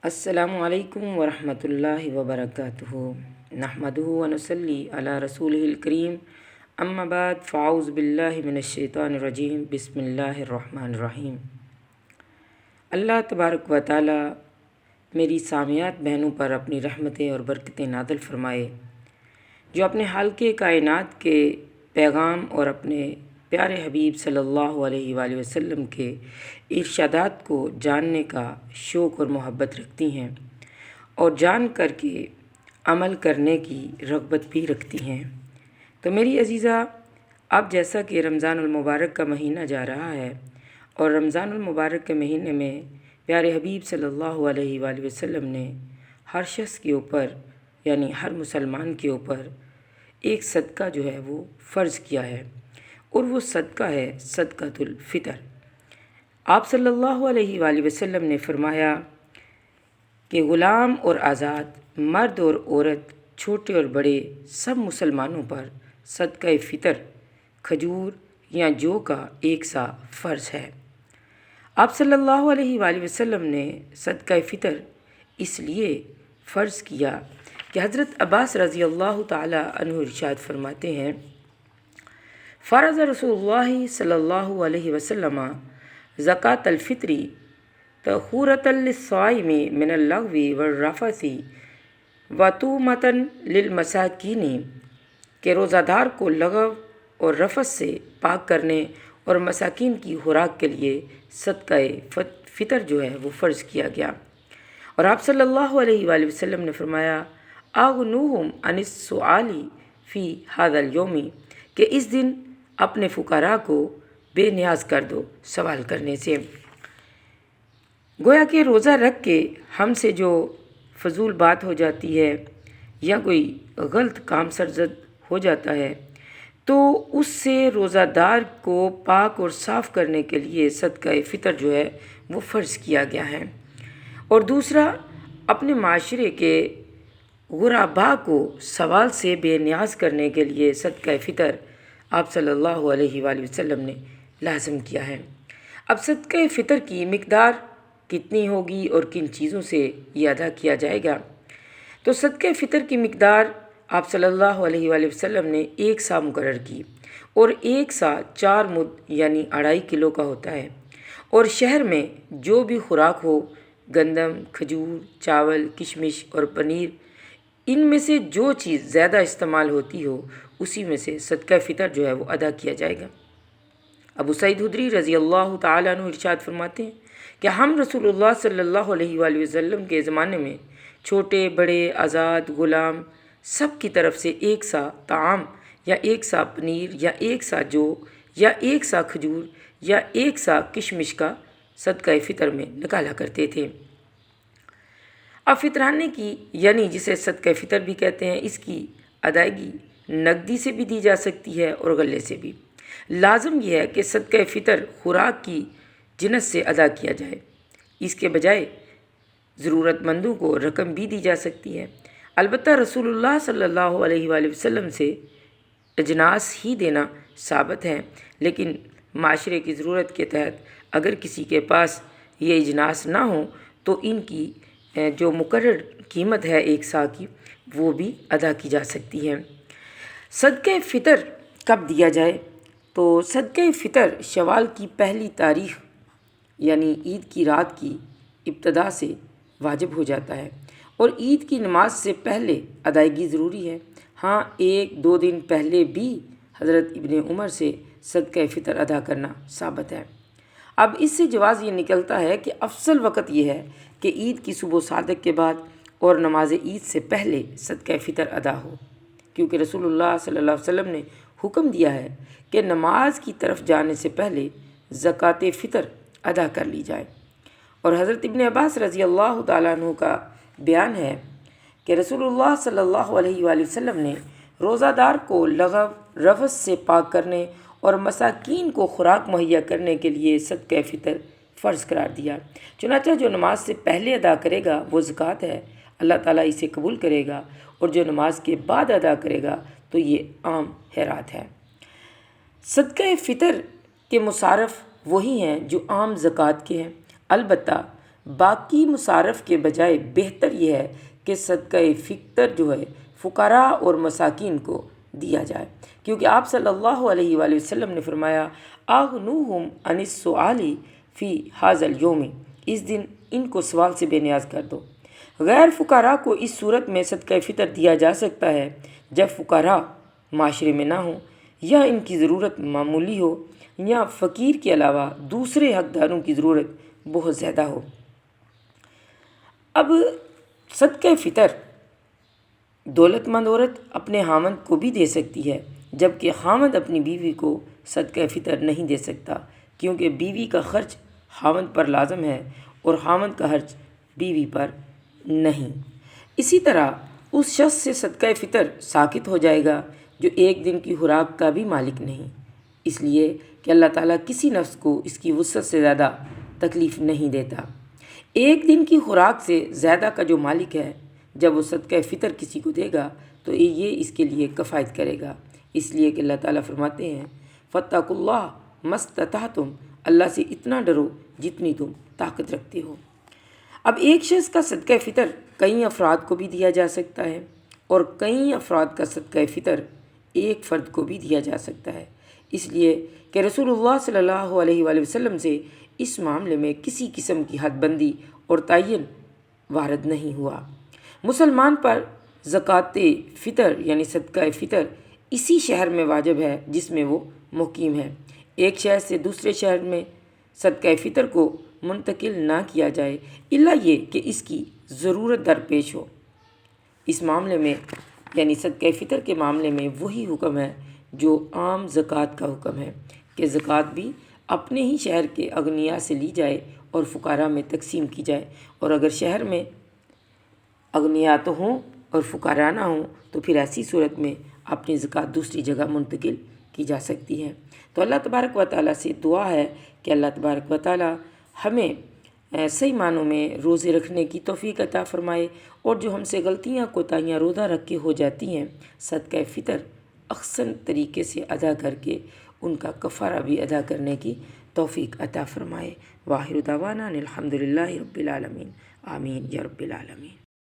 السلام علیکم ورحمۃ اللہ وبرکاتہ نحمدہ ونصلی علی رسولہ الکریم اما بعد فاعوذ باللہ من الشیطان الرجیم بسم اللہ الرحمن الرحیم۔ اللہ تبارک و تعالی میری سامعات بہنوں پر اپنی رحمتیں اور برکتیں نازل فرمائے، جو اپنے حلقے کائنات کے پیغام اور اپنے پیارے حبیب صلی اللہ علیہ وآلہ وسلم کے ارشادات کو جاننے کا شوق اور محبت رکھتی ہیں اور جان کر کے عمل کرنے کی رغبت بھی رکھتی ہیں۔ تو میری عزیزہ، اب جیسا کہ رمضان المبارک کا مہینہ جا رہا ہے اور رمضان المبارک کے مہینے میں پیارے حبیب صلی اللہ علیہ وآلہ وسلم نے ہر شخص کے اوپر یعنی ہر مسلمان کے اوپر ایک صدقہ جو ہے وہ فرض کیا ہے، اور وہ صدقہ ہے صدقۃ الفطر۔ آپ صلی اللہ علیہ وآلہ وسلم نے فرمایا کہ غلام اور آزاد، مرد اور عورت، چھوٹے اور بڑے، سب مسلمانوں پر صدقہ فطر کھجور یا جو کا ایک سا فرض ہے۔ آپ صلی اللہ علیہ وآلہ وسلم نے صدقہ فطر اس لیے فرض کیا کہ حضرت عباس رضی اللہ تعالی عنہ ارشاد فرماتے ہیں، فرض رسول اللہ صلی اللہ علیہ وسلم زکوٰۃ الفطر طہورۃ للصائم من اللغو والرفث وطعمۃ للمساکین، کہ روزہ دار کو لغو اور رفث سے پاک کرنے اور مساکین کی خوراک کے لیے صدقہ فطر جو ہے وہ فرض کیا گیا۔ اور آپ صلی اللہ علیہ وآلہ وسلم نے فرمایا، اغنوہم عن السؤال فی ھذا الیوم، کہ اس دن اپنے فقراء کو بے نیاز کر دو سوال کرنے سے۔ گویا کہ روزہ رکھ کے ہم سے جو فضول بات ہو جاتی ہے یا کوئی غلط کام سرزد ہو جاتا ہے تو اس سے روزہ دار کو پاک اور صاف کرنے کے لیے صدقہ فطر جو ہے وہ فرض کیا گیا ہے۔ اور دوسرا، اپنے معاشرے کے غرباء کو سوال سے بے نیاز کرنے کے لیے صدقہ فطر آپ صلی اللہ علیہ وآلہ وسلم نے لازم کیا ہے۔ اب صدقہ فطر کی مقدار کتنی ہوگی اور کن چیزوں سے یہ ادا کیا جائے گا؟ تو صدقہ فطر کی مقدار آپ صلی اللہ علیہ وآلہ وسلم نے ایک سا مقرر کی، اور ایک سا 4 مد یعنی 2.5 کلو کا ہوتا ہے۔ اور شہر میں جو بھی خوراک ہو، گندم، کھجور، چاول، کشمش اور پنیر، ان میں سے جو چیز زیادہ استعمال ہوتی ہو اسی میں سے صدقہ فطر جو ہے وہ ادا کیا جائے گا۔ ابو سعید خدری رضی اللہ تعالیٰ عنہ ارشاد فرماتے ہیں کہ ہم رسول اللہ صلی اللہ علیہ وآلہ وسلم کے زمانے میں چھوٹے بڑے، آزاد غلام، سب کی طرف سے ایک سا طعام یا ایک سا پنیر یا ایک سا جو یا ایک سا کھجور یا ایک سا کشمش کا صدقہ فطر میں نکالا کرتے تھے۔ اب فطرانے کی یعنی جسے صدقہ فطر بھی کہتے ہیں، اس کی ادائیگی نقدی سے بھی دی جا سکتی ہے اور غلے سے بھی۔ لازم یہ ہے کہ صدقہ فطر خوراک کی جنس سے ادا کیا جائے، اس کے بجائے ضرورت مندوں کو رقم بھی دی جا سکتی ہے۔ البتہ رسول اللہ صلی اللہ علیہ وآلہ وسلم سے اجناس ہی دینا ثابت ہے، لیکن معاشرے کی ضرورت کے تحت اگر کسی کے پاس یہ اجناس نہ ہوں تو ان کی جو مقرر قیمت ہے ایک سا کی وہ بھی ادا کی جا سکتی ہے۔ صدقہ فطر کب دیا جائے؟ تو صدقہ فطر شوال کی پہلی تاریخ یعنی عید کی رات کی ابتدا سے واجب ہو جاتا ہے، اور عید کی نماز سے پہلے ادائیگی ضروری ہے۔ ہاں، 1-2 دن پہلے بھی حضرت ابن عمر سے صدقہ فطر ادا کرنا ثابت ہے۔ اب اس سے جواز یہ نکلتا ہے کہ افضل وقت یہ ہے کہ عید کی صبح صادق کے بعد اور نماز عید سے پہلے صدقہ فطر ادا ہو، کیونکہ رسول اللہ صلی اللہ علیہ وسلم نے حکم دیا ہے کہ نماز کی طرف جانے سے پہلے زکوٰۃ فطر ادا کر لی جائے۔ اور حضرت ابن عباس رضی اللہ تعالیٰ عنہ کا بیان ہے کہ رسول اللہ صلی اللہ علیہ وآلہ وسلم نے روزہ دار کو لغو رفث سے پاک کرنے اور مساکین کو خوراک مہیا کرنے کے لیے صدقہ فطر فرض قرار دیا۔ چنانچہ جو نماز سے پہلے ادا کرے گا وہ زکوٰۃ ہے، اللہ تعالیٰ اسے قبول کرے گا، اور جو نماز کے بعد ادا کرے گا تو یہ عام خیرات ہے۔ صدقہ فطر کے مصارف وہی ہیں جو عام زکوٰۃ کے ہیں، البتہ باقی مصارف کے بجائے بہتر یہ ہے کہ صدقہ فطر جو ہے فقراء اور مساکین کو دیا جائے، کیونکہ آپ صلی اللہ علیہ وآلہ وسلم نے فرمایا اغنوہم عن السؤال فی ھذا الیوم، اس دن ان کو سوال سے بے نیاز کر دو۔ غیر فقراء کو اس صورت میں صدقہ فطر دیا جا سکتا ہے جب فقراء معاشرے میں نہ ہوں، یا ان کی ضرورت معمولی ہو، یا فقیر کے علاوہ دوسرے حقداروں کی ضرورت بہت زیادہ ہو۔ اب صدقہ فطر دولت مند عورت اپنے خامند کو بھی دے سکتی ہے، جبکہ خامند اپنی بیوی کو صدقہ فطر نہیں دے سکتا، کیونکہ بیوی کا خرچ خامند پر لازم ہے اور خامند کا خرچ بیوی پر نہیں۔ اسی طرح اس شخص سے صدقہ فطر ساقط ہو جائے گا جو ایک دن کی خوراک کا بھی مالک نہیں، اس لیے کہ اللہ تعالیٰ کسی نفس کو اس کی وسعت سے زیادہ تکلیف نہیں دیتا۔ ایک دن کی خوراک سے زیادہ کا جو مالک ہے، جب وہ صدقہ فطر کسی کو دے گا تو یہ اس کے لیے کفایت کرے گا، اس لیے کہ اللہ تعالیٰ فرماتے ہیں فاتقوا اللہ ما استطعتم، اللہ سے اتنا ڈرو جتنی تم طاقت رکھتے ہو۔ اب ایک شخص کا صدقہ فطر کئی افراد کو بھی دیا جا سکتا ہے، اور کئی افراد کا صدقہ فطر ایک فرد کو بھی دیا جا سکتا ہے، اس لیے کہ رسول اللہ صلی اللہ علیہ وآلہ وسلم سے اس معاملے میں کسی قسم کی حد بندی اور تعین وارد نہیں ہوا۔ مسلمان پر زکوٰۃ فطر یعنی صدقہ فطر اسی شہر میں واجب ہے جس میں وہ مقیم ہے۔ ایک شہر سے دوسرے شہر میں صدقہ فطر کو منتقل نہ کیا جائے الا یہ کہ اس کی ضرورت درپیش ہو۔ اس معاملے میں یعنی صدقہ فطر کے معاملے میں وہی حکم ہے جو عام زکوٰۃ کا حکم ہے کہ زکوٰۃ بھی اپنے ہی شہر کے اغنیاء سے لی جائے اور فقراء میں تقسیم کی جائے، اور اگر شہر میں اغنیاء تو ہوں اور فقراء نہ ہوں تو پھر ایسی صورت میں اپنی زکوٰۃ دوسری جگہ منتقل کی جا سکتی ہے۔ تو اللہ تبارک و تعالیٰ سے دعا ہے کہ اللہ تبارک و تعالیٰ ہمیں صحیح معنوں میں روزے رکھنے کی توفیق عطا فرمائے، اور جو ہم سے غلطیاں کوتاہیاں روزہ رکھ کے ہو جاتی ہیں، صدقہ فطر احسن طریقے سے ادا کر کے ان کا کفارہ بھی ادا کرنے کی توفیق عطا فرمائے۔ واخر دعوانا ان الحمد للہ رب العالمین، آمین یا رب العالمین۔